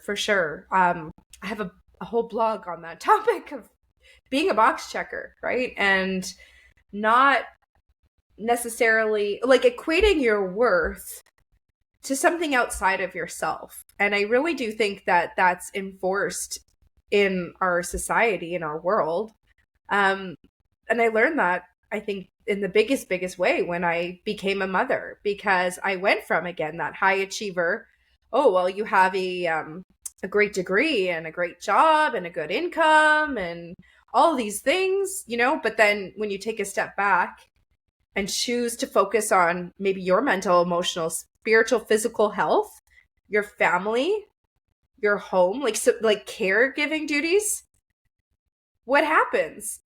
for sure. I have a whole blog on that topic of being a box checker, right? And not necessarily like equating your worth to something outside of yourself. And I really do think that that's enforced in our society, in our world. And I learned that, I think, in the biggest way when I became a mother, because I went from, again, that high achiever. Oh, well, you have a great degree and a great job and a good income and all these things, but then when you take a step back and choose to focus on maybe your mental, emotional, spiritual, physical health, your family, your home, like caregiving duties, what happens?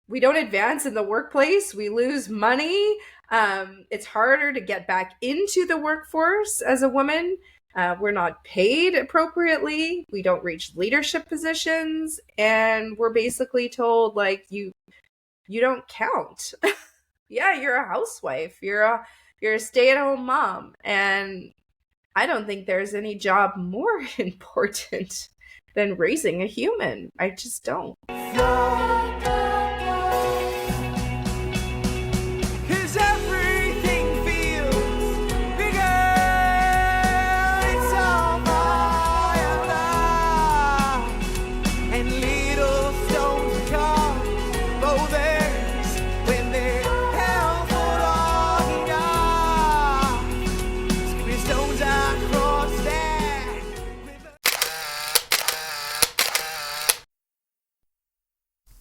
We don't advance in the workplace. We lose money. It's harder to get back into the workforce as a woman. We're not paid appropriately. We don't reach leadership positions, and we're basically told, like, you don't count. Yeah, you're a housewife. You're a stay-at-home mom, and I don't think there's any job more important than raising a human. I just don't.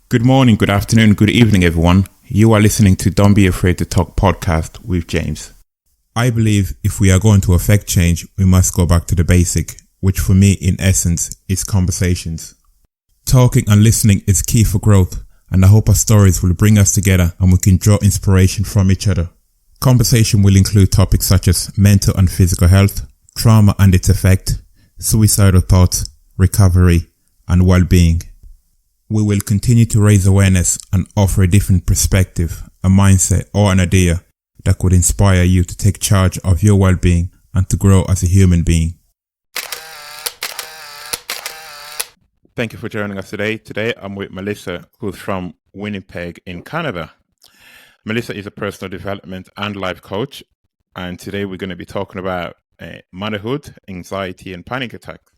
Good morning, good afternoon, good evening, everyone. You are listening to Don't Be Afraid to Talk podcast with James. I believe if we are going to affect change, we must go back to the basic, which for me, in essence, is conversations. Talking and listening is key for growth, and I hope our stories will bring us together and we can draw inspiration from each other. Conversation will include topics such as mental and physical health, trauma and its effect, suicidal thoughts, recovery, and well-being. We will continue to raise awareness and offer a different perspective, a mindset or an idea that could inspire you to take charge of your well-being and to grow as a human being. Thank you for joining us today. Today I'm with Melissa, who's from Winnipeg in Canada. Melissa is a personal development and life coach, and today we're going to be talking about motherhood, anxiety and panic attacks.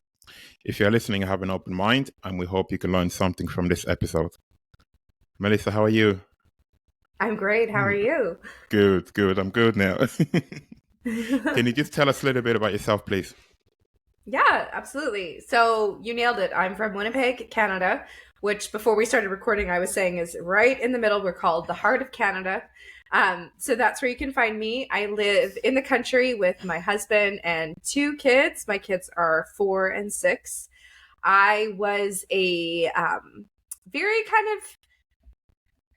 If you're listening, have an open mind, and we hope you can learn something from this episode. Melissa, how are you? I'm great. How are you? Good. I'm good now. Can you just tell us a little bit about yourself, please? Yeah, absolutely. So you nailed it. I'm from Winnipeg, Canada, which before we started recording, I was saying is right in the middle. We're called the heart of Canada. So that's where you can find me. I live in the country with my husband and 2 kids. My kids are 4 and 6. I was a very kind of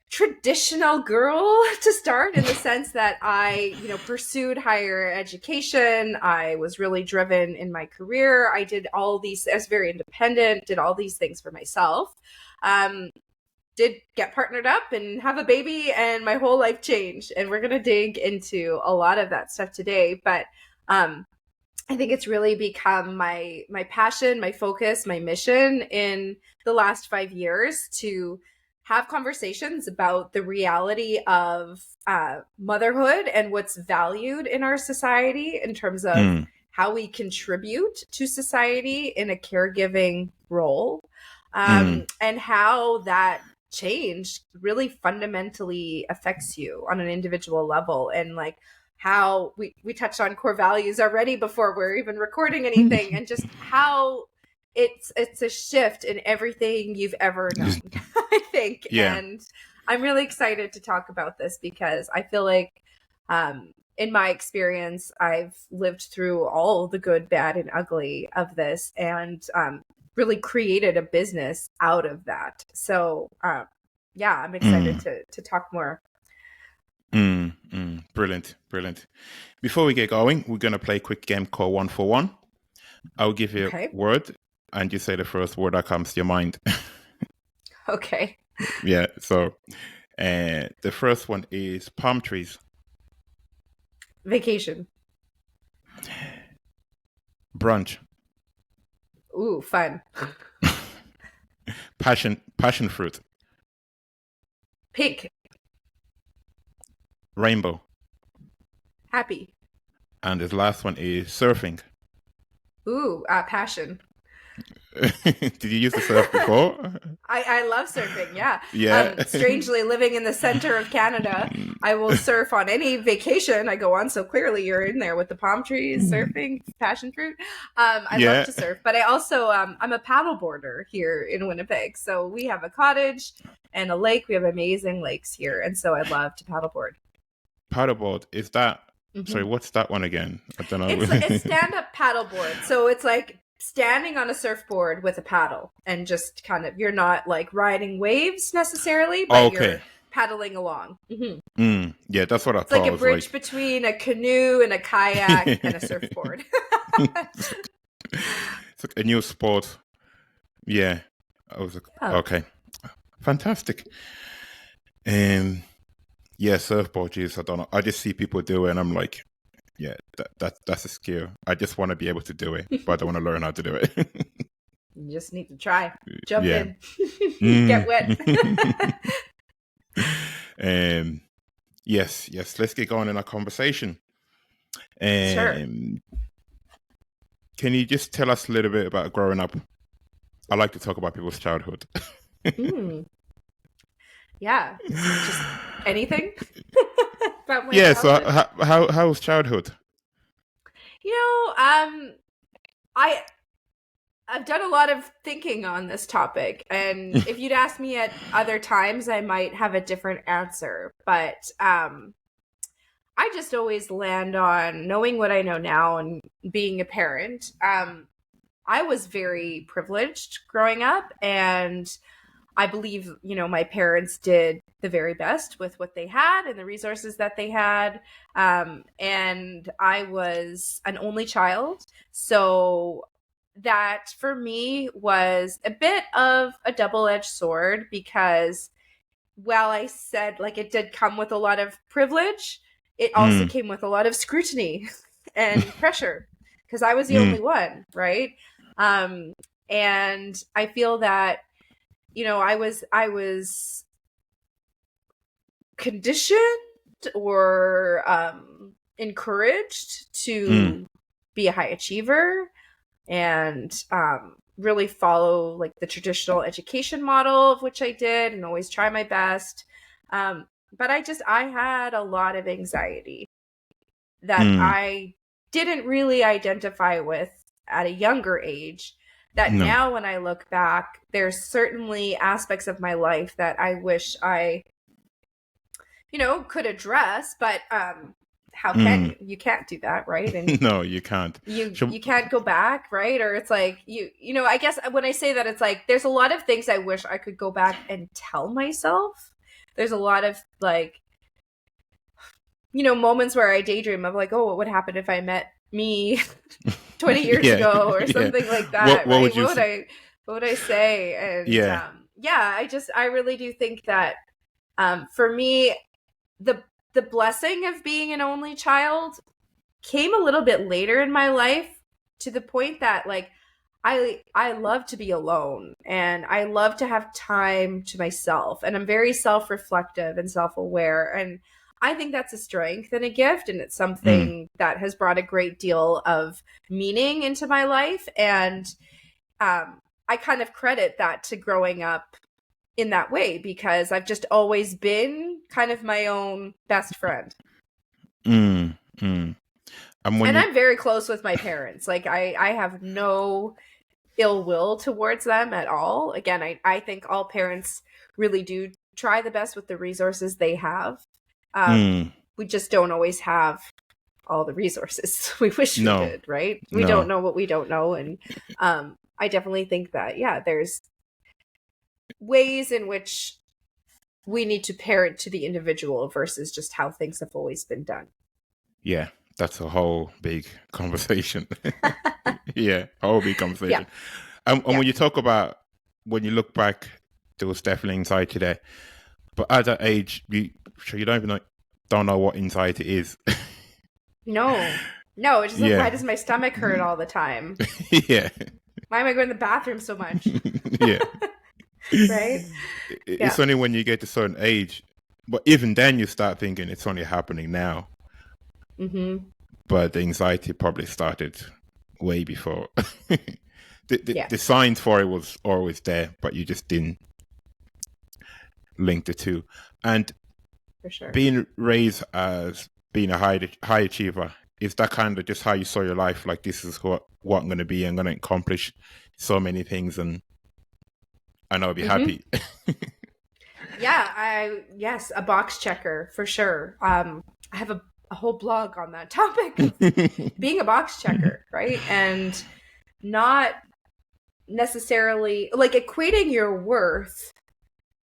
traditional girl to start, in the sense that I, pursued higher education. I was really driven in my career. I did all these, I was very independent, did all these things for myself. Did get partnered up and have a baby, and my whole life changed. And we're going to dig into a lot of that stuff today. But I think it's really become my passion, my focus, my mission in the last 5 years to have conversations about the reality of motherhood and what's valued in our society in terms of how we contribute to society in a caregiving role, and how that change really fundamentally affects you on an individual level. And like how we touched on core values already before we're even recording anything, and just how it's a shift in everything you've ever known, I think. Yeah. And I'm really excited to talk about this because I feel like in my experience, I've lived through all the good, bad, and ugly of this, and really created a business out of that. So yeah, I'm excited to talk more. Brilliant. Before we get going, we're going to play a quick game called 1 for 1. I'll give you a word, and you say the first word that comes to your mind. Okay. Yeah, so the first one is palm trees. Vacation. Brunch. Ooh, fun. Passion fruit. Pink. Rainbow. Happy. And this last one is surfing. Ooh, passion. Did you use the surf before? I love surfing, yeah. Yeah. Strangely, living in the center of Canada, I will surf on any vacation I go on. So clearly you're in there with the palm trees, surfing, passion fruit. I love Yeah. to surf, but I also, I'm a paddleboarder here in Winnipeg. So we have a cottage and a lake. We have amazing lakes here. And so I love to paddleboard. Paddleboard, is that, sorry, Mm-hmm. what's that one again? I don't know. It's a stand-up paddleboard. So it's like standing on a surfboard with a paddle and just kind of, you're not like riding waves necessarily, but you're paddling along. Mm-hmm. Yeah, that's what I It's thought. like a bridge between a canoe and a kayak and a surfboard. It's like a new sport. Yeah. I was like, okay. Fantastic. Yeah, surfboard, geez, I don't know. I just see people do it and I'm like, yeah, that's a skill. I just want to be able to do it, but I don't want to learn how to do it. You just need to try. Jump Yeah. in. Get wet. Yes, let's get going in our conversation. Sure. Can you just tell us a little bit about growing up? I like to talk about people's childhood. Yeah. Just anything about my yeah, childhood? so how was childhood? You know, I've done a lot of thinking on this topic, and if you'd asked me at other times, I might have a different answer. But I just always land on knowing what I know now and being a parent. I was very privileged growing up, and I believe, you know, my parents did the very best with what they had and the resources that they had. And I was an only child. So that for me was a bit of a double-edged sword because while I said like it did come with a lot of privilege, it also came with a lot of scrutiny and pressure because I was the only one, right? And I feel that, you know, I was conditioned or encouraged to be a high achiever and really follow like the traditional education model of which I did and always try my best. But I had a lot of anxiety that I didn't really identify with at a younger age. That now when I look back, there's certainly aspects of my life that I wish I, you know, could address, but how can you? You can't do that, right? And no, you can't. You can't go back, right? Or it's like you know, I guess when I say that, it's like there's a lot of things I wish I could go back and tell myself. There's a lot of like, you know, moments where I daydream of like, oh, what would happen if I met me 20 years ago or something like that, what right? What would I say? And I really do think that for me, the blessing of being an only child came a little bit later in my life to the point that like I love to be alone and I love to have time to myself, and I'm very self-reflective and self-aware, and I think that's a strength and a gift, and it's something that has brought a great deal of meaning into my life. And I kind of credit that to growing up in that way because I've just always been kind of my own best friend. And I'm very close with my parents. Like I have no ill will towards them at all. Again, I think all parents really do try the best with the resources they have. We just don't always have all the resources we wish we did, right? We don't know what we don't know. And I definitely think that, yeah, there's ways in which we need to parent to the individual versus just how things have always been done. Yeah, that's a whole big conversation. Yeah, a whole big conversation. Yeah. And when you talk about, when you look back, there was definitely anxiety there. But at that age, you don't know what anxiety is. No, it's just like, why does my stomach hurt all the time? Yeah. Why am I going to the bathroom so much? Yeah. Right? It's Yeah. only when you get to a certain age, but even then you start thinking it's only happening now. Mm-hmm. But the anxiety probably started way before. Yeah, The signs for it was always there, but you just didn't link the two. And for sure. being raised as being a high achiever, is that kind of just how you saw your life? Like, this is what I'm going to be. I'm going to accomplish so many things, and I'll be Mm-hmm. happy. Yeah, yes, a box checker for sure. I have a whole blog on that topic of being a box checker, right? And not necessarily like equating your worth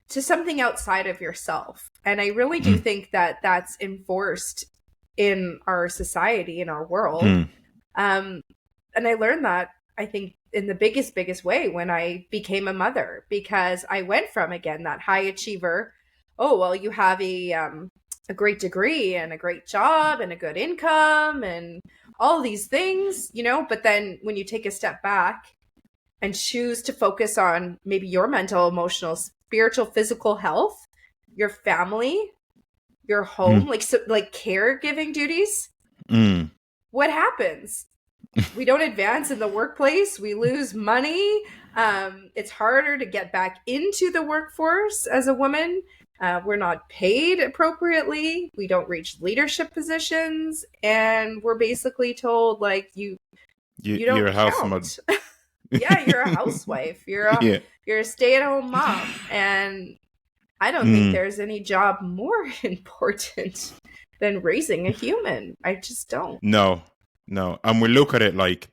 to something outside of yourself. And I really do Mm, think that that's enforced in our society, in our world. mm, Um, and I learned that, I think, in the biggest way when I became a mother, because I went from, again, that high achiever. Oh, well, you have a great degree and a great job and a good income and all these things, but then when you take a step back and choose to focus on maybe your mental, emotional, spiritual, physical health, your family, your home, mm, like caregiving duties, mm. what happens? We don't advance in the workplace. We lose money. It's harder to get back into the workforce as a woman. We're not paid appropriately. We don't reach leadership positions, and we're basically told like you You're don't a house mother. count. Yeah, you're a housewife. Yeah. You're a stay-at-home mom, and I don't think Mm. there's any job more important than raising a human. I just don't. No, no. And we look at it like,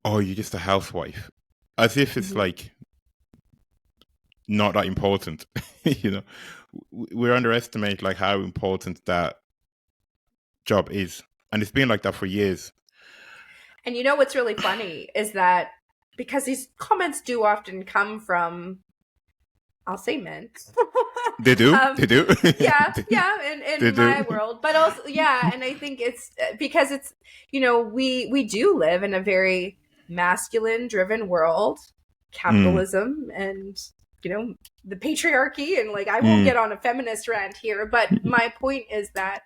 oh, you're just a housewife, as if it's Mm-hmm. like not that important. You know, we underestimate like how important that job is, and it's been like that for years. And what's really funny is that because these comments do often come from, I'll say men. They do, they do, Yeah, they, yeah, they in my do. world, but also, yeah, and I think it's because it's, we do live in a very masculine driven world, Mm, capitalism, and the patriarchy, and like I won't mm, get on a feminist rant here, but my point is that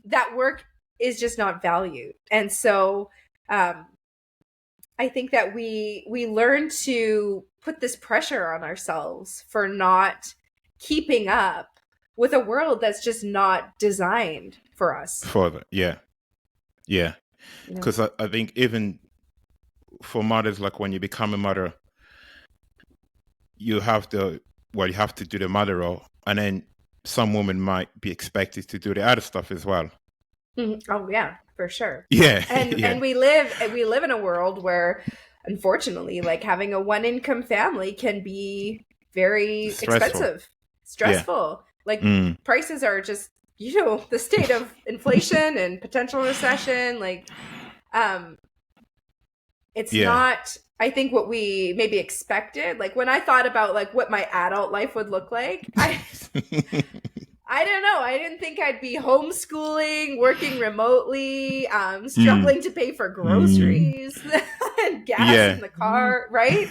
that work is just not valued, and so um, I think that we learn to put this pressure on ourselves for not keeping up with a world that's just not designed for us. further, yeah, yeah. You know? Because I think even for mothers, like when you become a mother, you have to you have to do the mother role, and then some women might be expected to do the other stuff as well. Oh yeah, for sure. Yeah, And yeah. we live in a world where, unfortunately, like having a one income family can be very Stressful. expensive, Yeah. stressful. Like Mm, prices are just the state of inflation and potential recession. Like um, it's yeah. not, I think, what we maybe expected. Like when I thought about like what my adult life would look like, I don't know. I didn't think I'd be homeschooling, working remotely, mm, struggling to pay for groceries and gas yeah. in the car, right?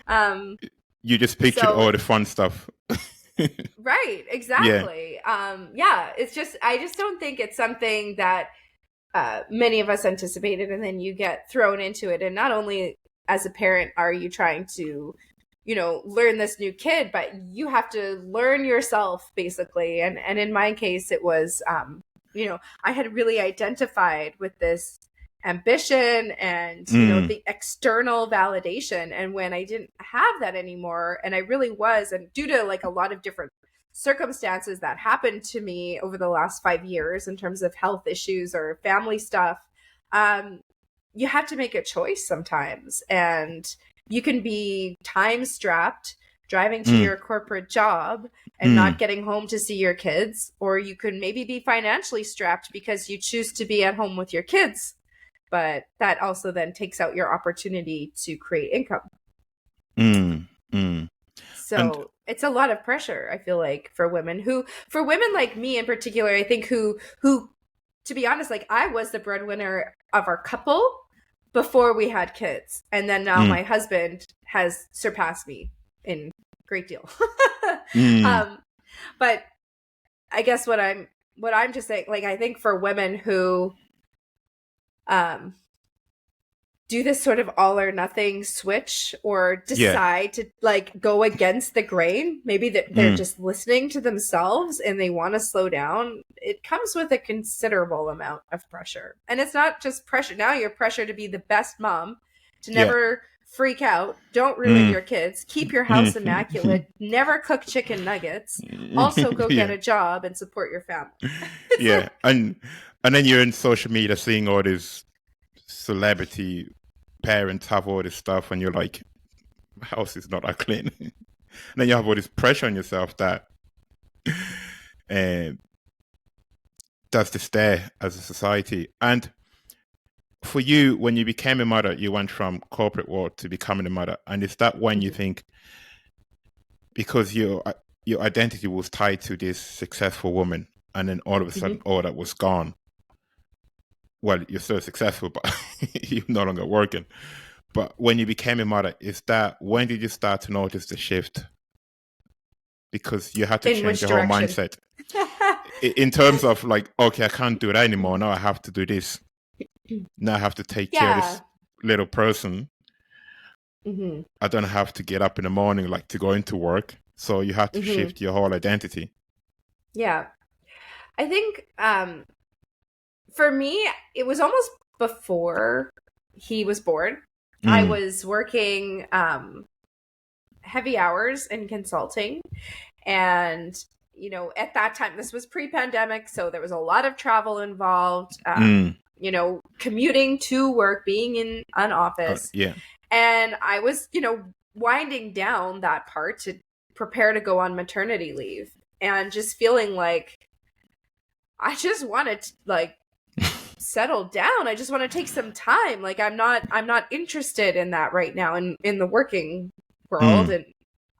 Um, You just pictured all so the fun stuff. right, Yeah. exactly. Yeah, it's just I just don't think it's something that many of us anticipated, and then you get thrown into it. And not only as a parent are you trying to, learn this new kid, but you have to learn yourself basically. And in my case, it was, I had really identified with this ambition and, Mm, the external validation. And when I didn't have that anymore, and I really was, and due to like a lot of different circumstances that happened to me over the last 5 years in terms of health issues or family stuff, you have to make a choice sometimes. And you can be time strapped driving to mm, your corporate job and not mm. getting home to see your kids, or you could maybe be financially strapped because you choose to be at home with your kids, but that also then takes out your opportunity to create income. Mm, mm. And So it's a lot of pressure, I feel like, for women like me in particular, I think who, to be honest, like I was the breadwinner of our couple, before we had kids. And then now my husband has surpassed me in great deal. But I guess what I'm just saying, like, I think for women who do this sort of all or nothing switch, or decide to like go against the grain, maybe they're just listening to themselves and they want to slow down, it comes with a considerable amount of pressure. And it's not just pressure. Now you're pressured to be the best mom, to never freak out, don't ruin your kids, keep your house immaculate, never cook chicken nuggets, also go get a job and support your family. and then you're in social media seeing all these celebrity parents have all this stuff, and you're like, my house is not that clean. And then you have all this pressure on yourself that does this there as a society. And for you, when you became a mother, you went from corporate world to becoming a mother. And is that when you think, because your identity was tied to this successful woman, and then all of a sudden all that was gone? Well, you're still successful, but you're no longer working. But when you became a mother, when did you start to notice the shift? Because you had to change your whole mindset. In terms of like, okay, I can't do that anymore. Now I have to do this. Now I have to take care of this little person. I don't have to get up in the morning like to go into work. So you have to shift your whole identity. Yeah. I think for me, it was almost before he was born. I was working heavy hours in consulting. And, you know, at that time, this was pre-pandemic, so there was a lot of travel involved, you know, commuting to work, being in an office. And I was, you know, winding down that part to prepare to go on maternity leave, and just feeling like I just wanted to, like, settle down. I just want to take some time. Like, I'm not interested in that right now in the working world. And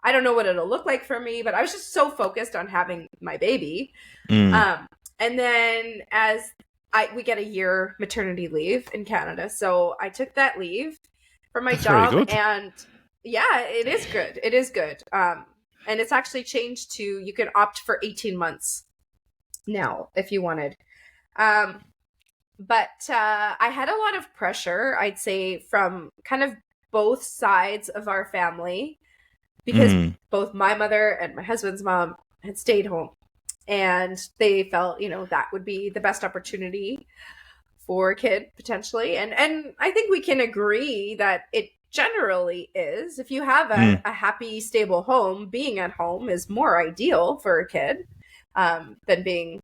I don't know what it'll look like for me, but I was just so focused on having my baby. And then we get a year maternity leave in Canada. So I took that leave from my job, and it is good. It is good. And it's actually changed to, you can opt for 18 months now if you wanted. But I had a lot of pressure, I'd say, from kind of both sides of our family, because both my mother and my husband's mom had stayed home, and they felt, you know, that would be the best opportunity for a kid potentially. And I think we can agree that it generally is. If you have a happy, stable home, being at home is more ideal for a kid than being,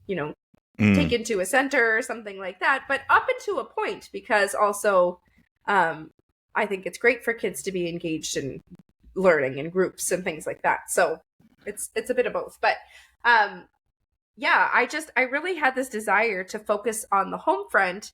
you know, taken to a center or something like that. But up until a point, because also I think it's great for kids to be engaged in learning in groups and things like that. So it's a bit of both. But I really had this desire to focus on the home front.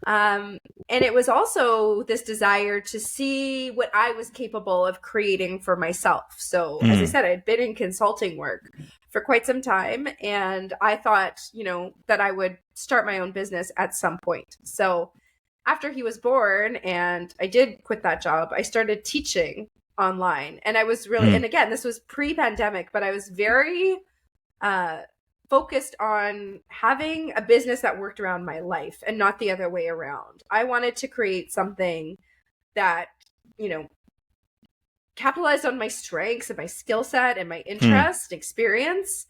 And it was also this desire to see what I was capable of creating for myself. So as I said, I'd been in consulting work for quite some time, and I thought, you know, that I would start my own business at some point. So after he was born and I did quit that job, I started teaching online. And I was really, and again, this was pre-pandemic, but I was very focused on having a business that worked around my life and not the other way around. I wanted to create something that, you know, capitalized on my strengths and my skill set and my interest and experience,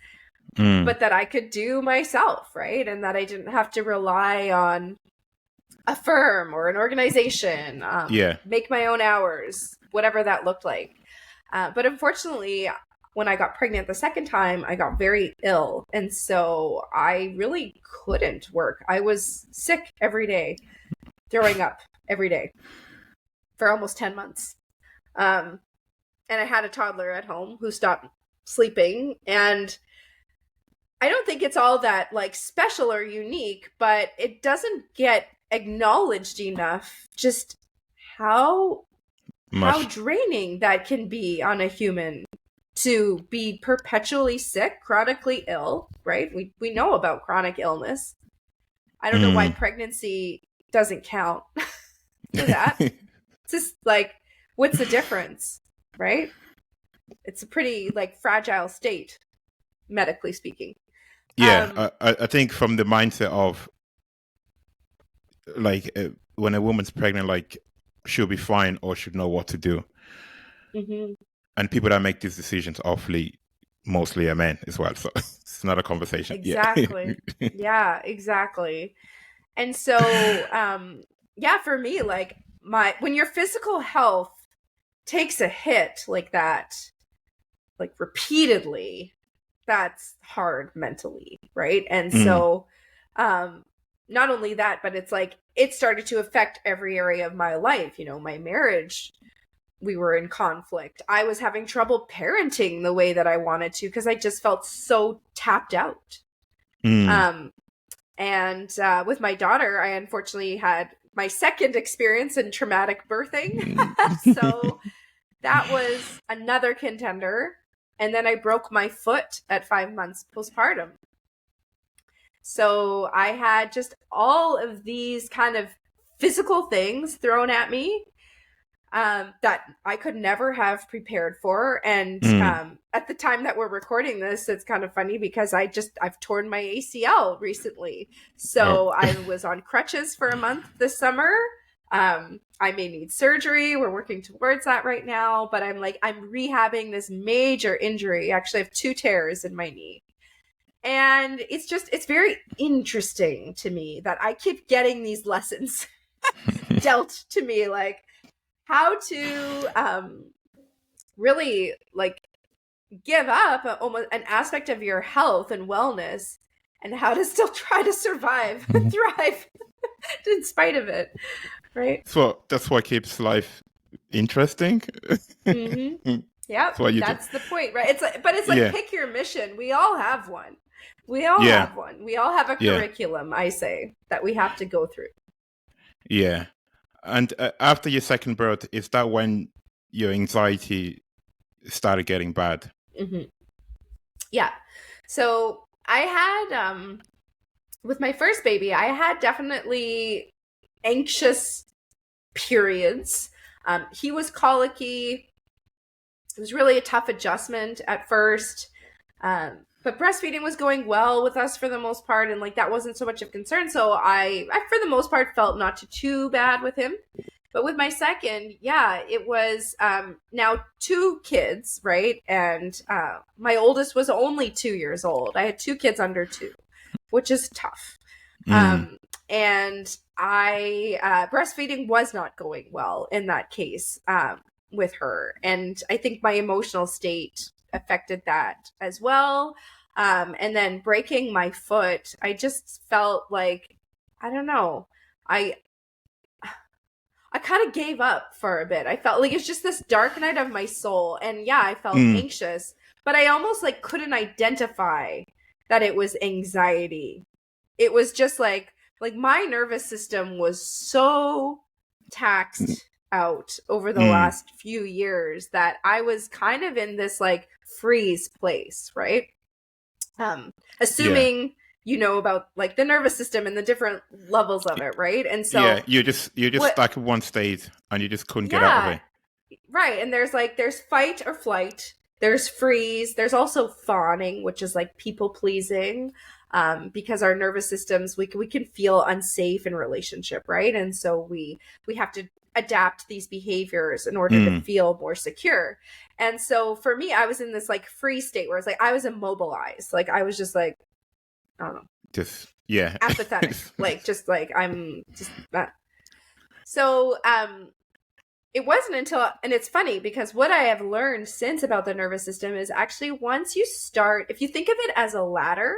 but that I could do myself, right? And that I didn't have to rely on a firm or an organization, make my own hours, whatever that looked like. But unfortunately, when I got pregnant the second time, I got very ill. And so I really couldn't work. I was sick every day, throwing up every day for almost 10 months. And I had a toddler at home who stopped sleeping. And I don't think it's all that like special or unique, but it doesn't get acknowledged enough just how draining that can be on a human, to be perpetually sick, chronically ill, right? We know about chronic illness. I don't know why pregnancy doesn't count. say that. It's just like, what's the difference, right? It's a pretty like fragile state, medically speaking. Yeah, I think from the mindset of like when a woman's pregnant, like she'll be fine or should know what to do. Mm-hmm. And people that make these decisions mostly are men as well. So it's not a conversation. Exactly. Yeah, exactly. And so, yeah, for me, like when your physical health takes a hit like that, like repeatedly, that's hard mentally, right? And so, not only that, but it's like it started to affect every area of my life. You know, my marriage, we were in conflict. I was having trouble parenting the way that I wanted to because I just felt so tapped out. And with my daughter, I unfortunately had my second experience in traumatic birthing. So that was another contender. And then I broke my foot at 5 months postpartum. So I had just all of these kind of physical things thrown at me that I could never have prepared for. And at the time that we're recording this, it's kind of funny because I've torn my ACL recently. So I was on crutches for a month this summer. I may need surgery. We're working towards that right now, but I'm rehabbing this major injury. Actually, I have 2 tears in my knee. And it's very interesting to me that I keep getting these lessons dealt to me, like how to really like give up almost an aspect of your health and wellness and how to still try to survive and thrive in spite of it, right? So that's what keeps life interesting. Yeah, that's the point, right? It's like, but it's like pick your mission. We all have one. We all have one. We all have a curriculum, I say, that we have to go through. Yeah. And after your second birth, is that when your anxiety started getting bad? Yeah. So I had, with my first baby, I had definitely anxious periods. He was colicky. It was really a tough adjustment at first. But breastfeeding was going well with us for the most part, and like that wasn't so much of concern. So I for the most part felt not too bad with him. But with my second, it was now 2 kids, right? And my oldest was only 2 years old. I had 2 kids under 2, which is tough. And I breastfeeding was not going well in that case with her, and I think my emotional state affected that as well. And then breaking my foot, I just felt like, I don't know, I kind of gave up for a bit. I felt like it's just this dark night of my soul. And I felt anxious, but I almost like couldn't identify that it was anxiety. It was just like my nervous system was so taxed out over the last few years that I was kind of in this like freeze place, right? Assuming you know about like the nervous system and the different levels of it, right? And so you're just stuck in one state and you just couldn't get out of it. Right. And there's fight or flight, there's freeze, there's also fawning, which is like people pleasing. Because our nervous systems, we can feel unsafe in relationship, right? And so we have to adapt these behaviors in order to feel more secure. And so for me, I was in this like free state where it's like I was immobilized, like I was just like, I don't know, just apathetic, like just like I'm just not. So it wasn't until, and it's funny because what I have learned since about the nervous system is actually once you start, if you think of it as a ladder,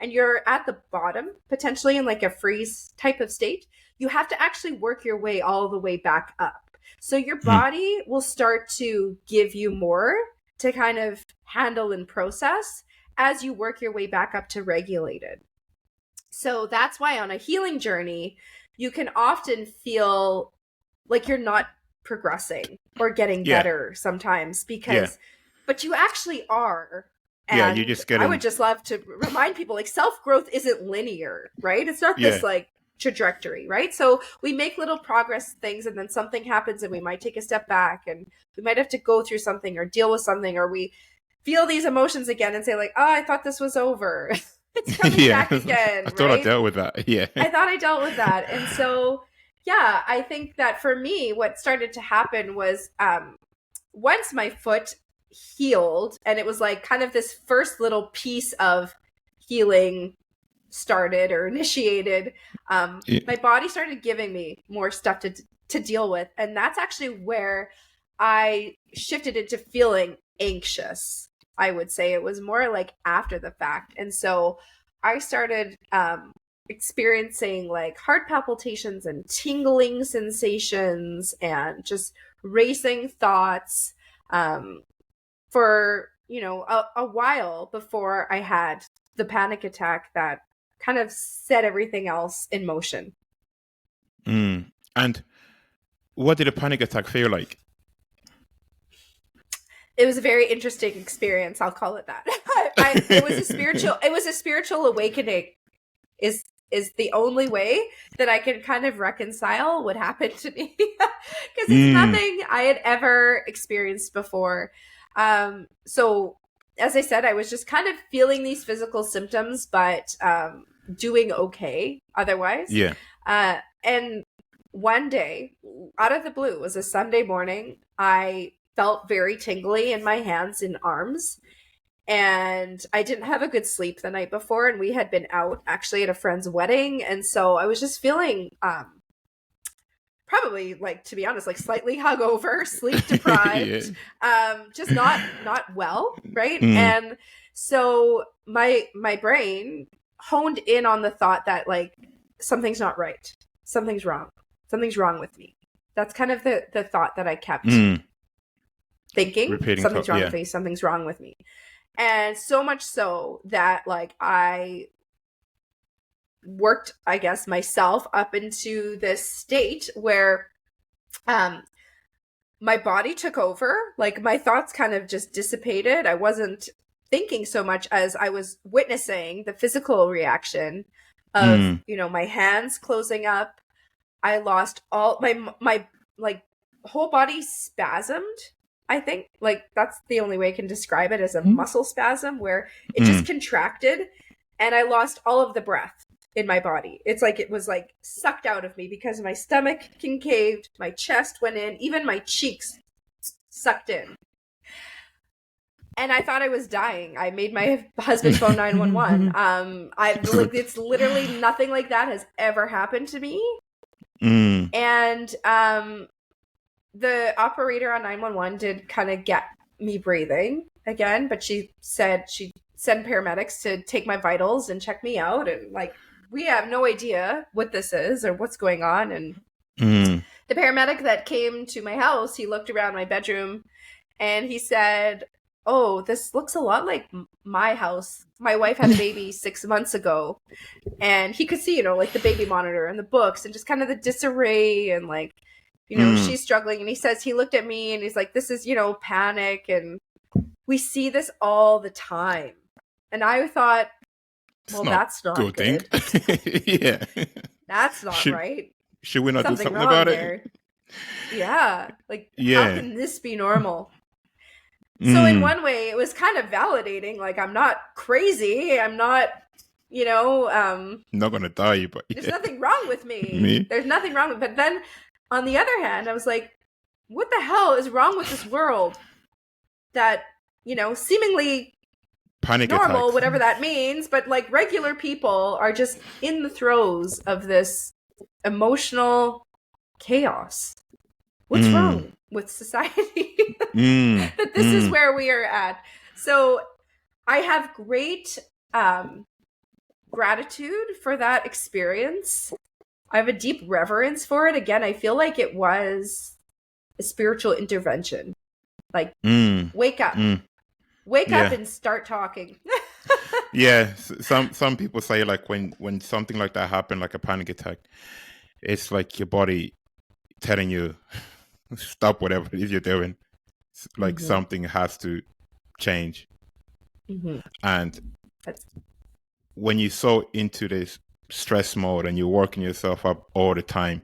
and you're at the bottom, potentially in like a freeze type of state, you have to actually work your way all the way back up. So your body will start to give you more to kind of handle and process as you work your way back up to regulated. So that's why on a healing journey, you can often feel like you're not progressing or getting better sometimes because, but you actually are. And you just get. I would just love to remind people, like self-growth isn't linear, right? It's not this like trajectory, right? So we make little progress things, and then something happens and we might take a step back, and we might have to go through something or deal with something, or we feel these emotions again and say like, oh, I thought this was over. It's coming back again, I thought right? I dealt with that. Yeah. I thought I dealt with that. And so, yeah, I think that for me, what started to happen was once my foot healed, and it was like kind of this first little piece of healing started or initiated, my body started giving me more stuff to deal with. And that's actually where I shifted into feeling anxious. I would say it was more like after the fact. And so I started experiencing like heart palpitations and tingling sensations and just racing thoughts for, you know, a while before I had the panic attack that kind of set everything else in motion. And what did a panic attack feel like? It was a very interesting experience. I'll call it that. It was a spiritual awakening. Is the only way that I can kind of reconcile what happened to me, because it's nothing I had ever experienced before. So as I said, I was just kind of feeling these physical symptoms, but doing okay otherwise. Yeah. And one day, out of the blue, it was a Sunday morning, I felt very tingly in my hands and arms. And I didn't have a good sleep the night before, and we had been out actually at a friend's wedding. And so I was just feeling probably, like, to be honest, like slightly hungover, sleep deprived, just not well, right? And so my brain honed in on the thought that like something's not right, something's wrong with me. That's kind of the thought that I kept thinking. Repeating something's wrong with me, something's wrong with me. And so much so that like I worked, I guess, myself up into this state where my body took over. Like my thoughts kind of just dissipated. I wasn't thinking so much as I was witnessing the physical reaction of, you know, my hands closing up. I lost all my like whole body spasmed. I think like that's the only way I can describe it, as a muscle spasm where it just contracted, and I lost all of the breath in my body. It's like it was like sucked out of me because my stomach concaved, my chest went in, even my cheeks sucked in. And I thought I was dying. I made my husband phone 911. Like it's literally nothing like that has ever happened to me. And the operator on 911 did kind of get me breathing again, but she said she'd send paramedics to take my vitals and check me out. And like, we have no idea what this is or what's going on. And the paramedic that came to my house, he looked around my bedroom and he said, oh, this looks a lot like my house. My wife had a baby 6 months ago. And he could see, you know, like the baby monitor and the books and just kind of the disarray and like, you know, she's struggling. And he says, he looked at me and he's like, this is, you know, panic. And we see this all the time. And I thought, well, that's not good. Yeah. That's not right. Should we not do something about there. it? Yeah. Like, how can this be normal? So in one way, it was kind of validating. Like, I'm not crazy. I'm not, you know, not going to die, but there's nothing wrong with me. There's nothing wrong with me. But then on the other hand, I was like, what the hell is wrong with this world that, you know, seemingly panic normal, attacks, whatever that means, but like regular people are just in the throes of this emotional chaos. What's wrong with society? That this is where we are at. So I have great gratitude for that experience. I have a deep reverence for it. Again, I feel like it was a spiritual intervention. Like, wake up. Wake up and start talking. Yeah, some people say like when something like that happened, like a panic attack, it's like your body telling you stop whatever it is you're doing. Like something has to change. And when you saw into this stress mode and you're working yourself up all the time,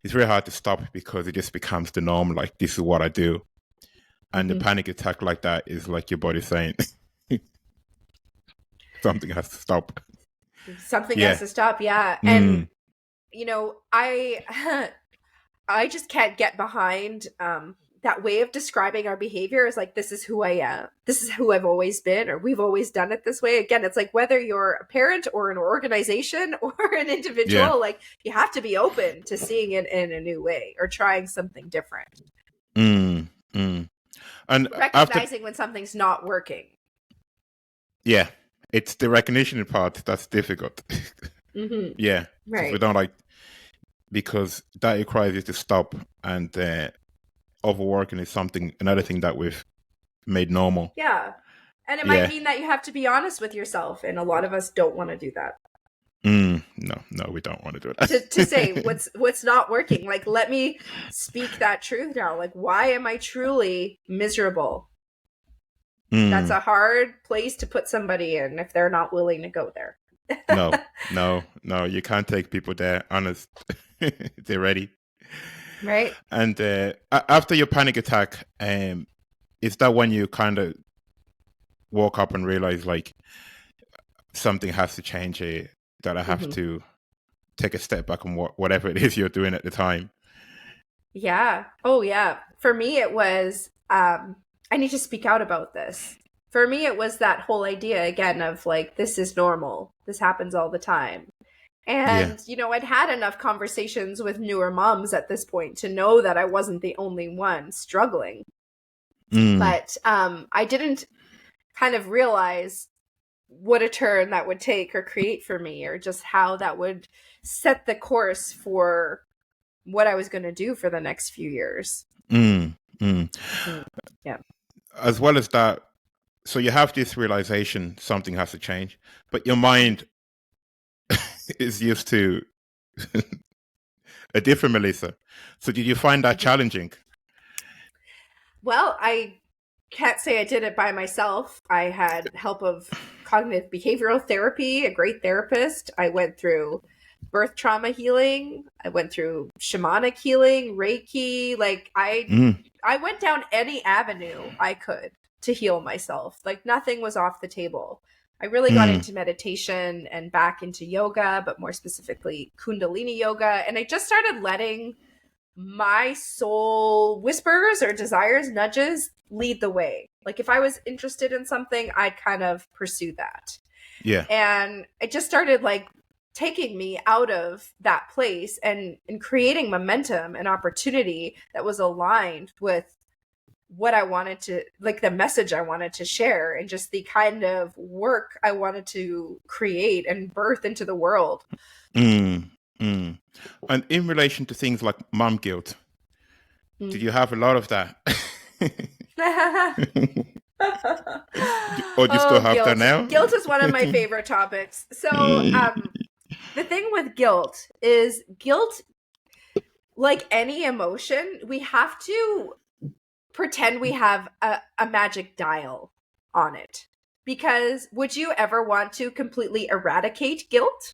it's very hard to stop because it just becomes the norm. Like, this is what I do. And the panic attack like that is like your body saying something has to stop. Something Yeah. has to stop. Yeah. And, you know, I just can't get behind that way of describing our behavior as like, this is who I am. This is who I've always been, or we've always done it this way. Again, it's like whether you're a parent or an organization or an individual, like you have to be open to seeing it in a new way or trying something different. And recognizing when something's not working. Yeah. It's the recognition part that's difficult. Yeah. Right. We don't because that requires you to stop, and overworking is another thing that we've made normal. Yeah. And it might mean that you have to be honest with yourself, and a lot of us don't want to do that. No, we don't want to do that. to say what's not working. Like, let me speak that truth now. Like, why am I truly miserable? That's a hard place to put somebody in if they're not willing to go there. No, you can't take people there, honest. They're ready. Right. And after your panic attack, is that when you kind of woke up and realized like something has to change here, that I have to take a step back on whatever it is you're doing at the time? Yeah. Oh, yeah. For me, it was, I need to speak out about this. For me, it was that whole idea again of like, this is normal. This happens all the time. And, you know, I'd had enough conversations with newer moms at this point to know that I wasn't the only one struggling. But I didn't kind of realize what a turn that would take or create for me, or just how that would set the course for what I was going to do for the next few years. Yeah. As well as that, so you have this realization something has to change, but your mind is used to a different Melissa. So did you find that challenging? Well, I can't say I did it by myself. I had help of cognitive behavioral therapy, a great therapist. I went through birth trauma healing. I went through shamanic healing, Reiki. Like I went down any avenue I could to heal myself. Like nothing was off the table. I really got into meditation and back into yoga, but more specifically Kundalini yoga. And I just started letting my soul whispers or desires, nudges, lead the way. Like if I was interested in something, I'd kind of pursue that. Yeah. And it just started like taking me out of that place and creating momentum and opportunity that was aligned with what I wanted to, like the message I wanted to share and just the kind of work I wanted to create and birth into the world. And in relation to things like mom guilt, did you have a lot of that? Or do you still have guilt. that now? Guilt is one of my favorite topics. So the thing with guilt is like any emotion, we have to pretend we have a magic dial on it. Because would you ever want to completely eradicate guilt?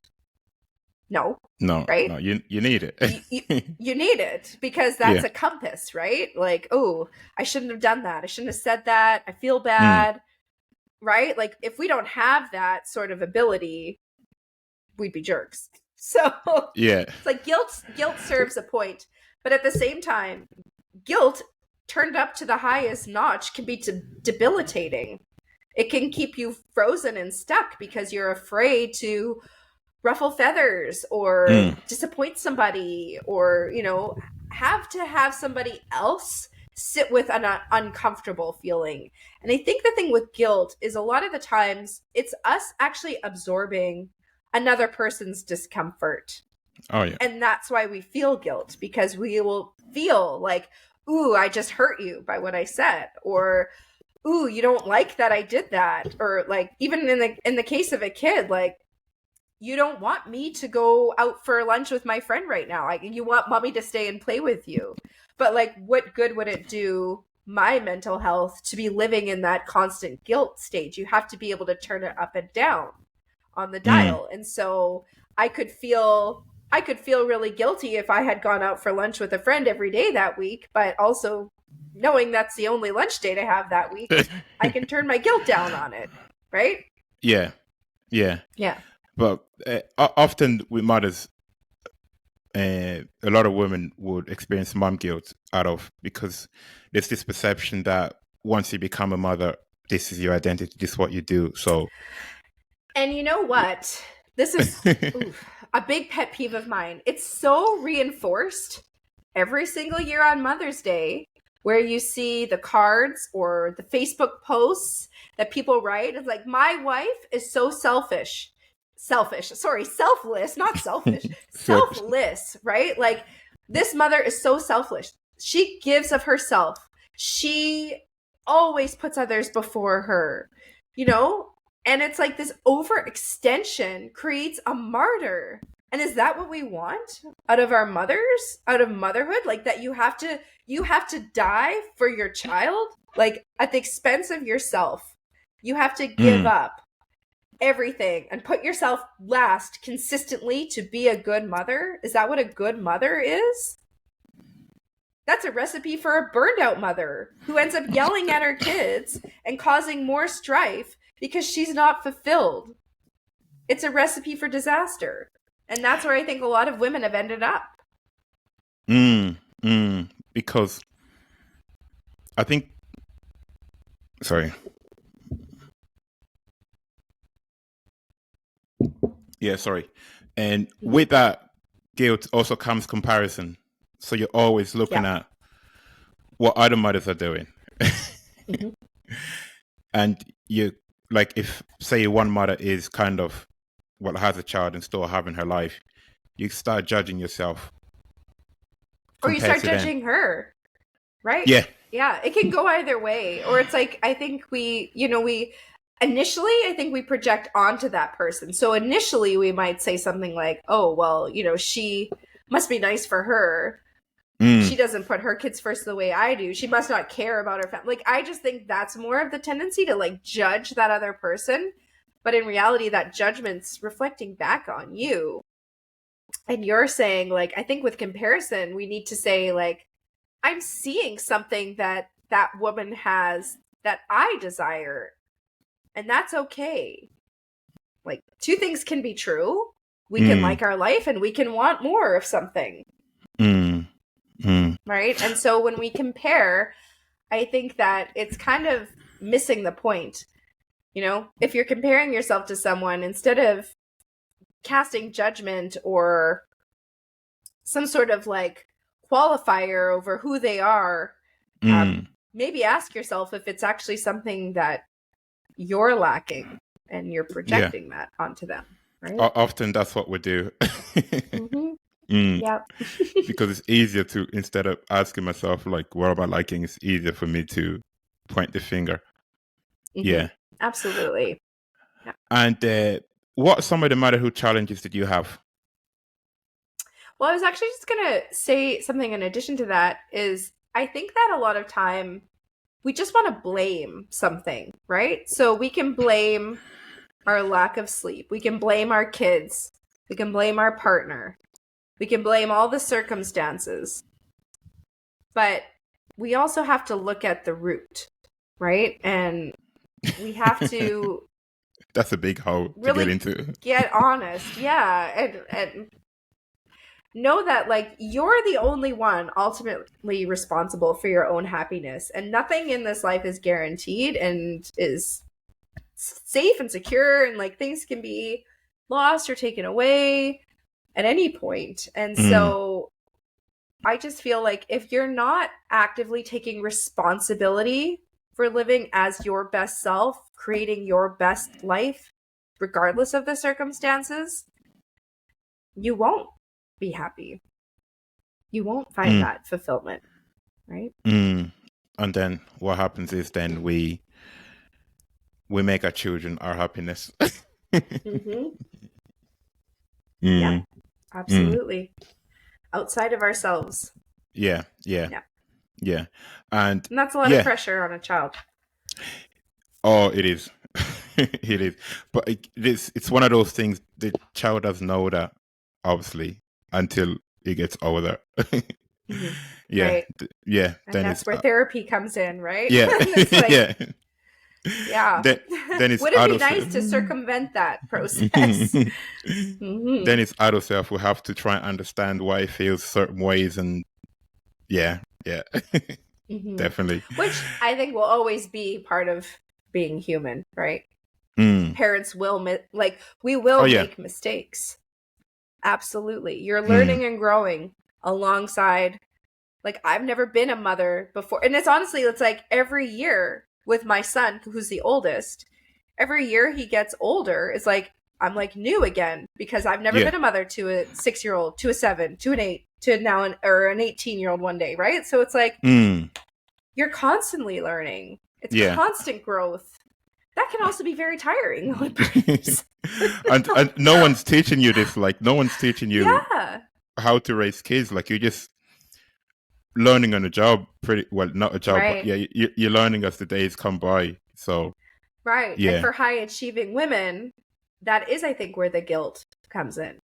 No. Right? No, you need it. you need it because that's a compass, right? Like, oh, I shouldn't have done that. I shouldn't have said that. I feel bad. Right? Like if we don't have that sort of ability, we'd be jerks. So it's like guilt serves a point. But at the same time, guilt turned up to the highest notch can be debilitating. It can keep you frozen and stuck because you're afraid to ruffle feathers or disappoint somebody, or, you know, have to have somebody else sit with an uncomfortable feeling. And I think the thing with guilt is a lot of the times it's us actually absorbing another person's discomfort. Oh yeah. And that's why we feel guilt, because we will feel like, ooh, I just hurt you by what I said, or ooh, you don't like that I did that, or like even in the case of a kid, like you don't want me to go out for lunch with my friend right now. You want mommy to stay and play with you. But like, what good would it do my mental health to be living in that constant guilt stage? You have to be able to turn it up and down on the dial. And so I could feel really guilty if I had gone out for lunch with a friend every day that week, but also knowing that's the only lunch date I have that week, I can turn my guilt down on it, right? Yeah, yeah. Yeah. But often with mothers, a lot of women would experience mom guilt because there's this perception that once you become a mother, this is your identity, this is what you do. So, and you know what? This is a big pet peeve of mine. It's so reinforced every single year on Mother's Day, where you see the cards or the Facebook posts that people write. It's like, my wife is so selfish. Selfless, not selfish. Selfless, right? Like, this mother is so selfish. She gives of herself. She always puts others before her, you know? And it's like this overextension creates a martyr. And is that what we want out of our mothers, out of motherhood? Like, that you have to die for your child, like at the expense of yourself. You have to give up everything and put yourself last consistently to be a good mother. Is that what a good mother is? That's a recipe for a burned out mother who ends up yelling at her kids and causing more strife because she's not fulfilled. It's a recipe for disaster. And that's where I think a lot of women have ended up. Because I think, sorry. Yeah, sorry. And with that guilt also comes comparison. So you're always looking at what other mothers are doing. And you, like, if say one mother is kind of, well, has a child and still having her life, you start judging yourself. Or you start judging her, right? Yeah. Yeah, it can go either way. Or it's like, I think initially, I think we project onto that person. So initially we might say something like, oh, well, she must be nice for her. She doesn't put her kids first the way I do. She must not care about her family. Like, I just think that's more of the tendency to, like, judge that other person. But in reality, that judgment's reflecting back on you. And you're saying, like, I think with comparison, we need to say, like, I'm seeing something that woman has that I desire. And that's okay. Like, two things can be true. We can like our life and we can want more of something. Right? And so when we compare, I think that it's kind of missing the point. If you're comparing yourself to someone, instead of casting judgment or some sort of like qualifier over who they are, maybe ask yourself if it's actually something that you're lacking and you're projecting that onto them. Right? Often that's what we do. Yeah. Because it's easier to, instead of asking myself, like, what am I liking? It's easier for me to point the finger. Yeah. Absolutely. Yeah. And what are some of the motherhood challenges that you have? Well, I was actually just going to say something in addition to that is I think that a lot of time we just want to blame something, right? So we can blame our lack of sleep. We can blame our kids. We can blame our partner. We can blame all the circumstances. But we also have to look at the root, right? And we have to... That's a big hole really to get into. Get honest. Yeah. And know that, like, you're the only one ultimately responsible for your own happiness. And nothing in this life is guaranteed and is safe and secure. And, like, things can be lost or taken away at any point. And so I just feel like if you're not actively taking responsibility for living as your best self, creating your best life, regardless of the circumstances, you won't be happy. You won't find that fulfillment, right? And then what happens is then we make our children our happiness. Yeah, absolutely. Outside of ourselves. Yeah. And that's a lot of pressure on a child. Oh, it is. It is. But it's one of those things the child doesn't know that, obviously, until it gets older. Mm-hmm. Yeah, Right. yeah. And Then that's it's where therapy comes in, right? yeah, It's like, yeah. yeah. Then it's Would it be adult. nice to circumvent that process? Then Mm-hmm. it's adult self. We have to try and understand why it feels certain ways, and yeah, yeah, Mm-hmm. definitely. Which I think will always be part of being human, right? Mm. Parents will, we Oh will yeah. make mistakes. Absolutely. You're Mm. learning and growing alongside. Like, I've never been a mother before. And it's honestly, it's like every year with my son, who's the oldest, every year he gets older, it's like I'm like new again because I've never Yeah. been a mother to a 6-year-old, to a 7, to an 8, to now an 18-year-old one day, right? So it's like Mm. you're constantly learning. It's Yeah. constant growth. That can also be very tiring. And no one's teaching you this. Like, no one's teaching you Yeah. how to raise kids. Like, you're just learning on a job. Pretty well, not a job, but Right. yeah, you're learning as the days come by. So Right. And yeah. for high achieving women, that is, I think, where the guilt comes in Mm.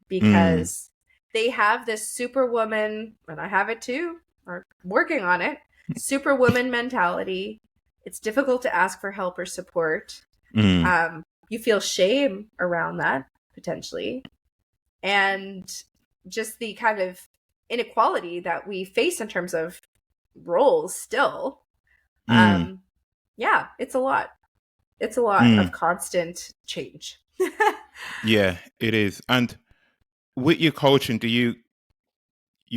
because they have this superwoman, and I have it too, or working on it, superwoman mentality. It's difficult to ask for help or support. Mm. You feel shame around that potentially. And just the kind of inequality that we face in terms of roles still. Mm. Yeah, it's a lot. It's a lot of Mm. constant change. Yeah, it is. And with your coaching, do you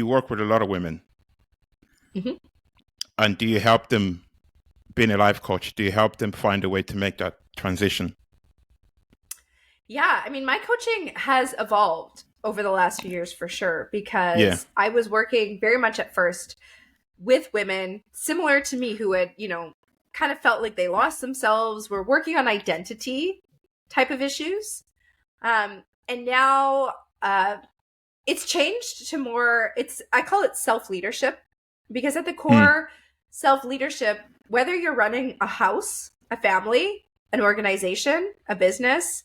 work with a lot of women, Mhm. and do you help them, being a life coach, do you help them find a way to make that transition? Yeah, I mean, my coaching has evolved over the last few years for sure Yeah. because I was working very much at first with women similar to me who had, kind of felt like they lost themselves, were working on identity type of issues. And now it's changed to more, I call it self-leadership because at the Mm. core, self-leadership, whether you're running a house, a family, an organization, a business,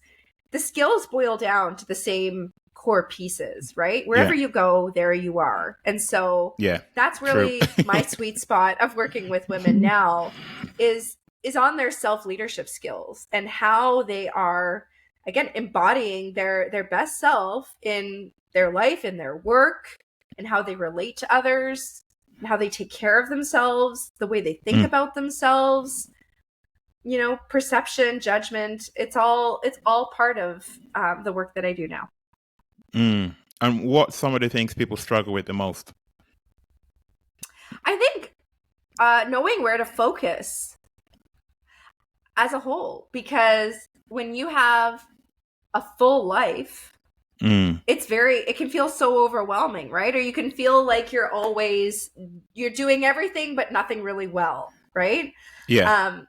the skills boil down to the same core pieces, right? Wherever Yeah. you go, there you are. And so Yeah. that's True. really my sweet spot of working with women now is on their self-leadership skills and how they are again embodying their best self in their life, in their work, and how they relate to others, and how they take care of themselves, the way they think Mm. about themselves, perception, judgment. It's all part of the work that I do now. Mm. And what some of the things people struggle with the most? I think knowing where to focus as a whole, because when you have a full life, Mm. it can feel so overwhelming, right? Or you can feel like you're doing everything but nothing really well, right? Yeah.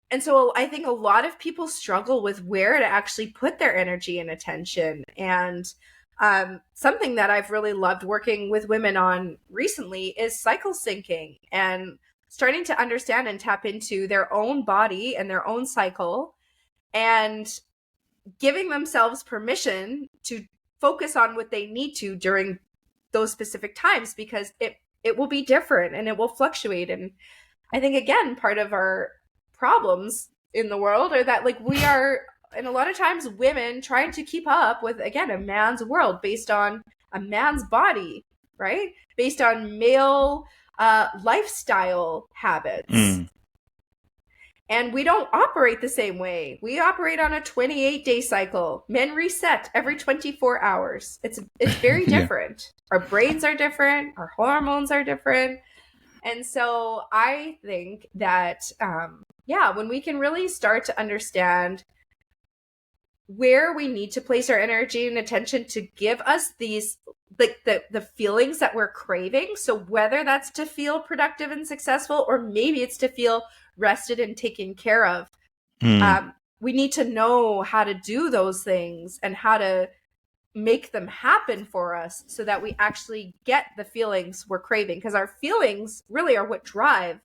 And so I think a lot of people struggle with where to actually put their energy and attention. And something that I've really loved working with women on recently is cycle syncing and starting to understand and tap into their own body and their own cycle and giving themselves permission to focus on what they need to during those specific times because it will be different and it will fluctuate. And I think again part of our problems in the world are that like we are, and a lot of times women trying to keep up with again a man's world based on a man's body, right, based on male lifestyle habits. Mm. And we don't operate the same way. We operate on a 28-day cycle. Men reset every 24 hours. It's very Yeah. different. Our brains are different. Our hormones are different. And so I think that, when we can really start to understand where we need to place our energy and attention to give us these, like the feelings that we're craving. So whether that's to feel productive and successful, or maybe it's to feel rested and taken care of, Mm. we need to know how to do those things and how to make them happen for us so that we actually get the feelings we're craving, because our feelings really are what drive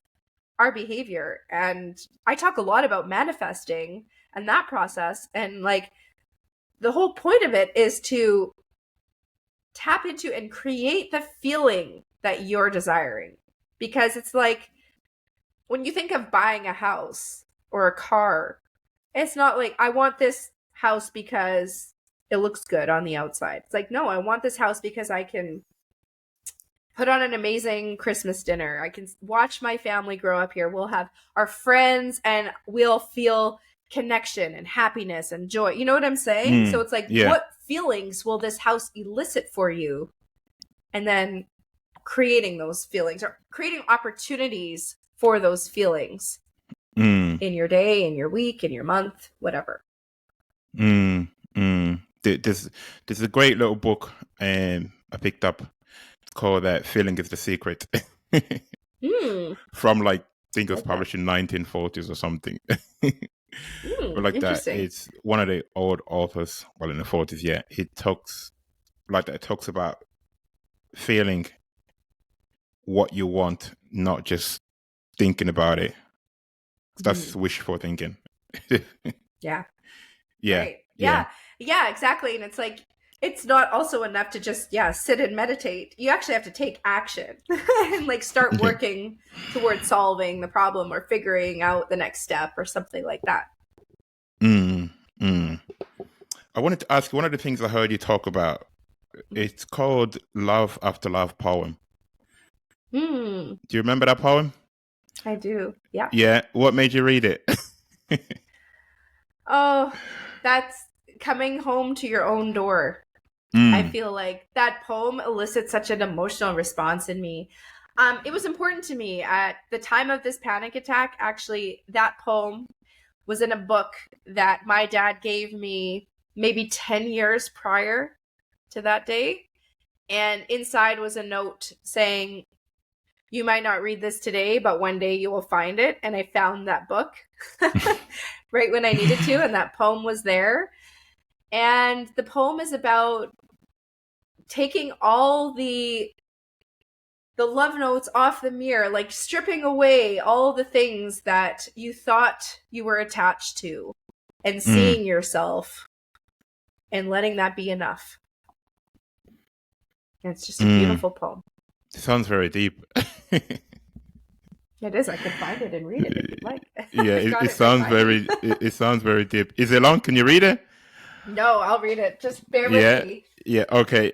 our behavior. And I talk a lot about manifesting and that process, and like the whole point of it is to tap into and create the feeling that you're desiring. Because it's like when you think of buying a house or a car, it's not like I want this house because it looks good on the outside. It's like, no, I want this house because I can put on an amazing Christmas dinner. I can watch my family grow up here. We'll have our friends and we'll feel connection and happiness and joy. You know what I'm saying? So it's like, what feelings will this house elicit for you? And then creating those feelings or creating opportunities for those feelings in your day, in your week, in your month, whatever. There's a great little book I picked up called Feeling is the Secret. From like, I think it was published in 1940s or something. But like that, it's one of the old authors, well, in the 40s, yeah. It talks about feeling what you want, not just thinking about it. That's wishful thinking. Yeah. Yeah. Right. Yeah, exactly. And it's like, it's not also enough to just, sit and meditate. You actually have to take action and like start working towards solving the problem or figuring out the next step or something like that. I wanted to ask you, one of the things I heard you talk about, it's called Love After Love poem. Do you remember that poem? I do. Yeah. Yeah. What made you read it? Oh, that's coming home to your own door. I feel like that poem elicits such an emotional response in me. It was important to me at the time of this panic attack. Actually, that poem was in a book that my dad gave me maybe 10 years prior to that day. And inside was a note saying, you might not read this today, but one day you will find it. And I found that book right when I needed to. And that poem was there. And the poem is about taking all the love notes off the mirror, like stripping away all the things that you thought you were attached to and seeing yourself and letting that be enough. And it's just a beautiful poem. It sounds very deep. It is. I could find it and read it if you'd like. Yeah, it sounds very. It sounds very deep. Is it long? Can you read it? No, I'll read it. Just bear with me. Yeah. Okay.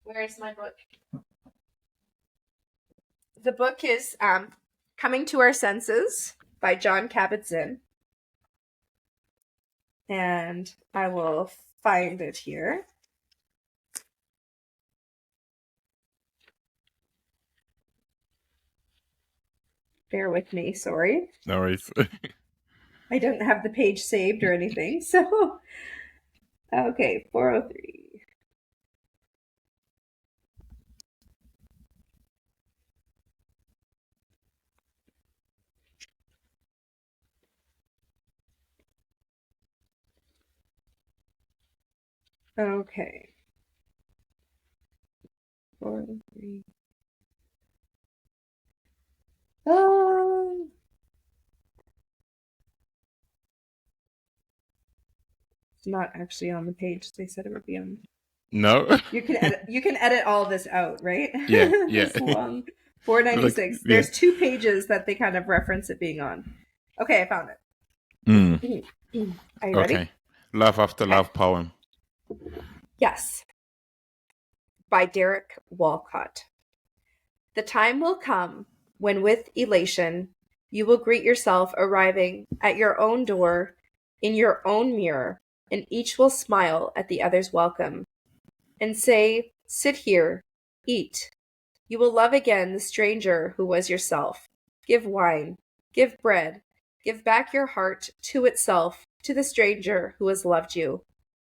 Where's my book? The book is Coming to Our Senses by John Kabat-Zinn. And I will find it here. Bear with me, sorry. No worries. I don't have the page saved or anything, so... Okay, 403. Okay. 403. It's not actually on the page. They said it would be on. No. You can edit all this out, right? Yeah. This long 496. Like, there's 2 pages that they kind of reference it being on. Okay, I found it. Are you ready? Okay. Love After Love poem. Yes. By Derek Walcott. The time will come when with elation you will greet yourself arriving at your own door in your own mirror, and each will smile at the other's welcome and say, sit here, eat. You will love again the stranger who was yourself. Give wine, give bread, give back your heart to itself, to the stranger who has loved you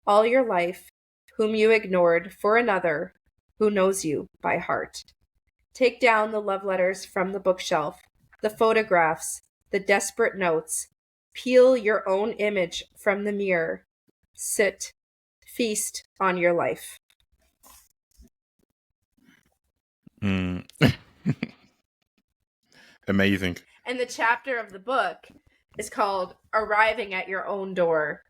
all your life, whom you ignored for another who knows you by heart. Take down the love letters from the bookshelf, the photographs, the desperate notes. Peel your own image from the mirror. Sit, feast on your life. Amazing. And the chapter of the book is called Arriving at Your Own Door.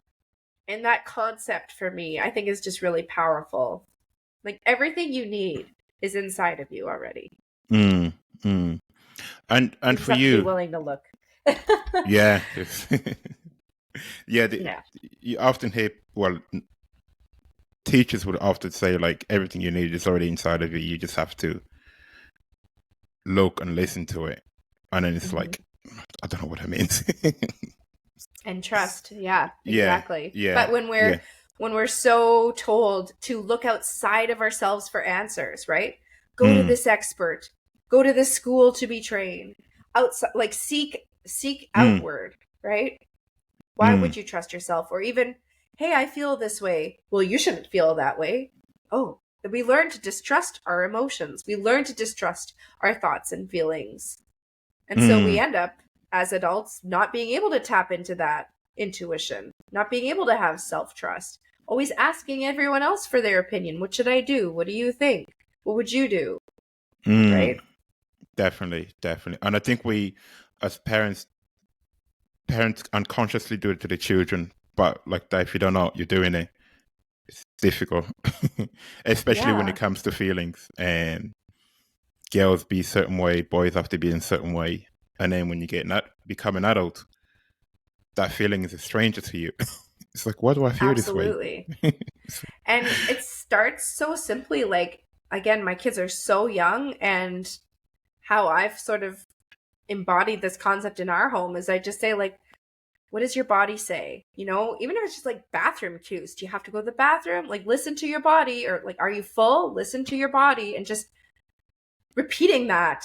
And that concept for me, I think, is just really powerful. Like everything you need is inside of you already. Mm, mm. You And just for have to be you, willing to look. yeah, yeah. Yeah. You often hear, well, teachers would often say like everything you need is already inside of you. You just have to look and listen to it, and then it's Hmm. like, I don't know what that means. And trust. Yeah, Yeah, exactly. yeah, But yeah. when we're so told to look outside of ourselves for answers, right? Go to Mm, this expert, go to this school to be trained. Outside, like seek mm, outward, right? Why mm, would you trust yourself? Or even, hey, I feel this way. Well, you shouldn't feel that way. Oh, we learn to distrust our emotions. We learn to distrust our thoughts and feelings. And so we mm, end up as adults not being able to tap into that intuition, not being able to have self trust, always asking everyone else for their opinion. What should I do? What do you think? What would you do? mm. Right? Definitely, definitely. And I think we, as parents unconsciously do it to the children. But like that, if you don't know what you're doing it, it's difficult, especially when it Yeah, comes to feelings. And girls be a certain way, boys have to be in a certain way. And then when you get become an adult, that feeling is a stranger to you. It's like, why do I feel this way? absolutely. And it starts so simply like, again, my kids are so young, and how I've sort of embodied this concept in our home is I just say, like, what does your body say? You know, even if it's just like bathroom cues. Do you have to go to the bathroom? Like, listen to your body. Or like, are you full? Listen to your body. And just repeating that.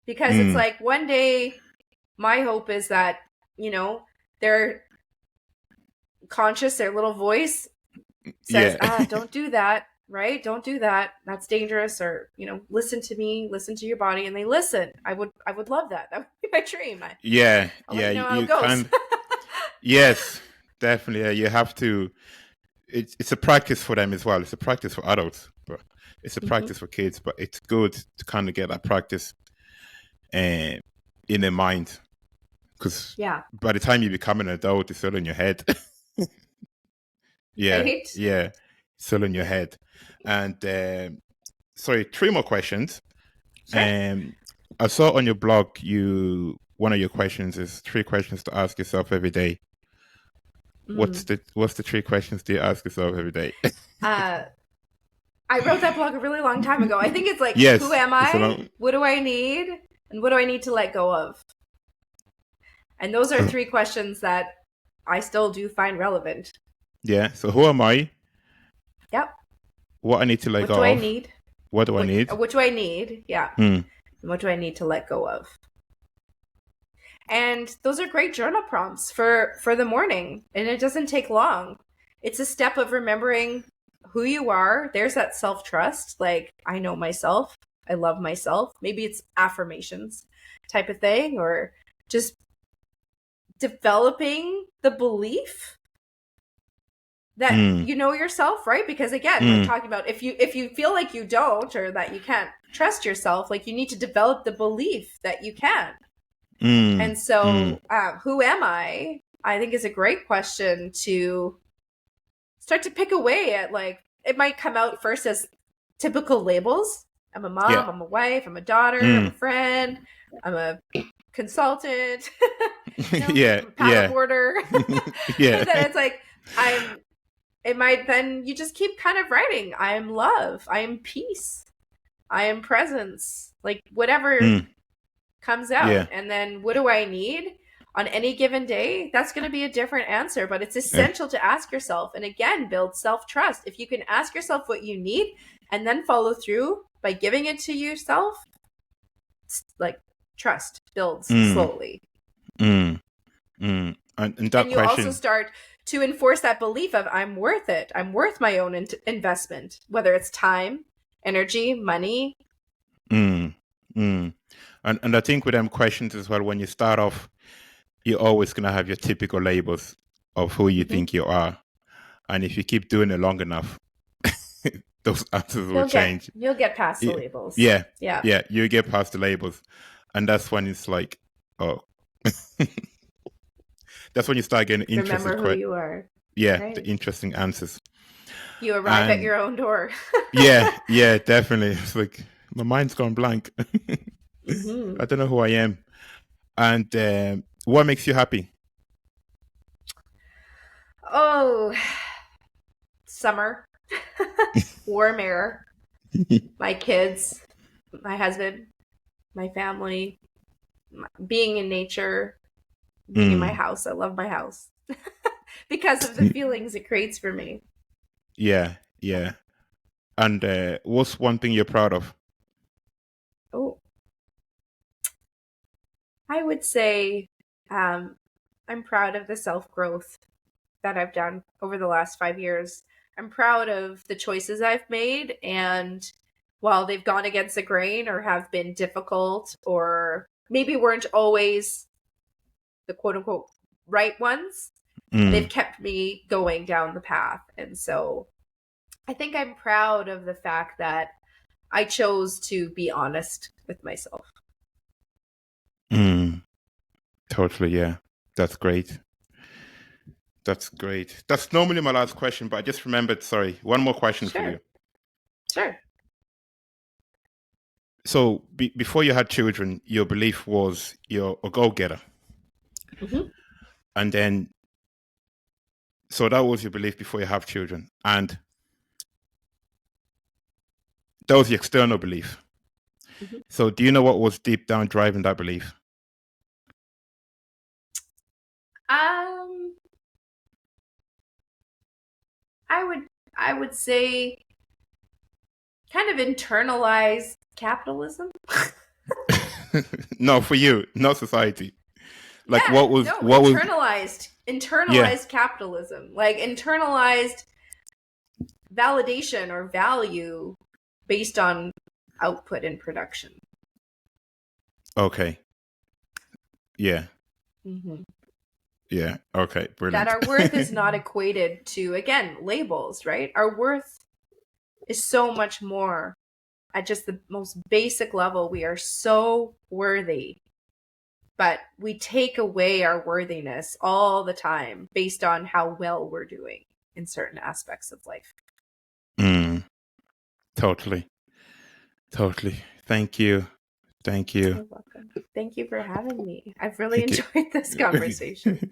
Because it's Mm, like one day, my hope is that, you know, their conscious, their little voice says, yeah, don't do that, right? Don't do that. That's dangerous. Or, you know, listen to me, listen to your body. And they listen. I would love that. That would be my dream. yeah, I'll let yeah. you know how You it goes. can, yes, definitely. Yeah, you have to. It's a practice for them as well. It's a practice for adults, but it's a Hmm. practice for kids. But it's good to kind of get that practice in their mind, because Yeah. by the time you become an adult, it's all in your head. Yeah, Right? yeah, it's all in your head. And sorry, three more questions. Sure. Um, I saw on your blog one of your questions is three questions to ask yourself every day. Mm. What's the three questions do you ask yourself every day? Uh, I wrote that blog a really long time ago. I think it's like, who Yes, am it's a I? long. What do I need? And what do I need to let go of? And those are three questions that I still do find relevant. Yeah. So who am I? Yep. What I need to let What do go I of? need? What do I need? What do I need? Yeah. Hmm. And what do I need to let go of? And those are great journal prompts for the morning. And it doesn't take long. It's a step of remembering who you are. There's that self-trust. Like, I know myself. I love myself. Maybe it's affirmations type of thing, or just developing the belief that Hmm. you know yourself, right? Because again, we're Hmm. talking about if you feel like you don't, or that you can't trust yourself, like you need to develop the belief that you can. Hmm. And Hmm. so, who am I think is a great question to start to pick away at. Like, it might come out first as typical labels. I'm a Yeah. mom, I'm a wife, I'm a daughter, I'm Hmm. a friend, I'm a consultant, you know, Yeah. I'm a Yeah. paddleboarder. Yeah. And then it's like, it might, then you just keep kind of writing, I am love, I am peace, I am presence, like whatever Hmm. comes out. Yeah. And then what do I need on any given day? That's going to be a different answer, but it's Yeah. essential to ask yourself, and again, build self-trust. If you can ask yourself what you need and then follow through by giving it to yourself, like, trust builds Hmm. slowly. Hmm. Hmm. And that And you also question. start to enforce that belief of, I'm worth it, I'm worth my own investment, whether it's time, energy, money. Hmm. Hmm. And I think with them questions as well, when you start off, you're always gonna have your typical labels of who you Mm-hmm. think you are. And if you keep doing it long enough, those answers will change. You'll get past the labels. Yeah, Yeah. yeah, you get past the labels, and that's when it's like, oh, that's when you start getting interested. Remember who you are. Right. the interesting answers. You arrive at your own door. Yeah, definitely. It's like my mind's gone blank. Mm-hmm. I don't know who I am. And what makes you happy? Oh, summer, warm air, my kids, my husband, my family, being in nature, being in my Mm, house. I love my house because of the feelings it creates for me. yeah. And what's one thing you're proud of? Oh, I would say um, I'm proud of the self growth that I've done over the last 5 years. I'm proud of the choices I've made. And while they've gone against the grain or have been difficult or maybe weren't always the quote unquote right ones, they've Mm, kept me going down the path. And so I think I'm proud of the fact that I chose to be honest with myself. mm, totally, yeah. That's great. That's great. That's normally my last question, but I just remembered, sorry, one more question for you. Sure. Sure. So before you had children, your belief was you're a go-getter. Mm-hmm. And then, so that was your belief before you have children. And that was the external belief. Mm-hmm. So do you know what was deep down driving that belief? Um, I would I would say kind of internalized capitalism. No, for you, not society. Like Yeah, no, what was, yeah, internalized capitalism, like internalized validation or value based on output and production. okay. Yeah, Mm-hmm. yeah, okay, That brilliant. our worth is not equated to, again, labels, right? Our worth is so much more at just the most basic level. We are so worthy, but we take away our worthiness all the time based on how well we're doing in certain aspects of life. Mm, totally, totally. Thank you. Thank you. You're welcome. Thank you for having me. I've really Thank you. enjoyed this conversation.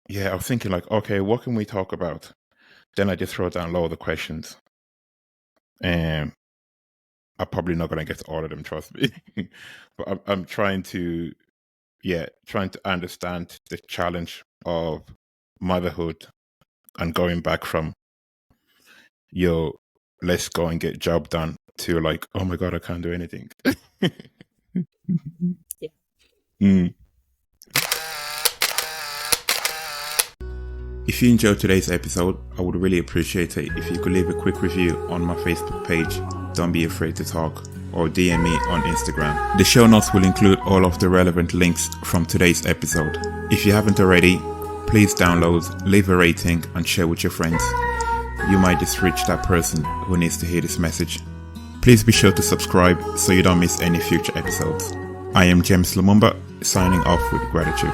Yeah, I was thinking like, okay, what can we talk about? Then I just wrote down a lot of the questions. And I'm probably not gonna get to all of them, trust me. But I'm trying to, trying to understand the challenge of motherhood and going back from, yo, let's go and get job done to like, oh my God, I can't do anything. Yeah. Mm. If you enjoyed today's episode, I would really appreciate it if you could leave a quick review on my Facebook page, Don't Be Afraid to Talk, or DM me on Instagram. The show notes will include all of the relevant links from today's episode. If you haven't already, please download, leave a rating, and share with your friends. You might just reach that person who needs to hear this message. Please be sure to subscribe so you don't miss any future episodes. I am James Lumumba, signing off with gratitude.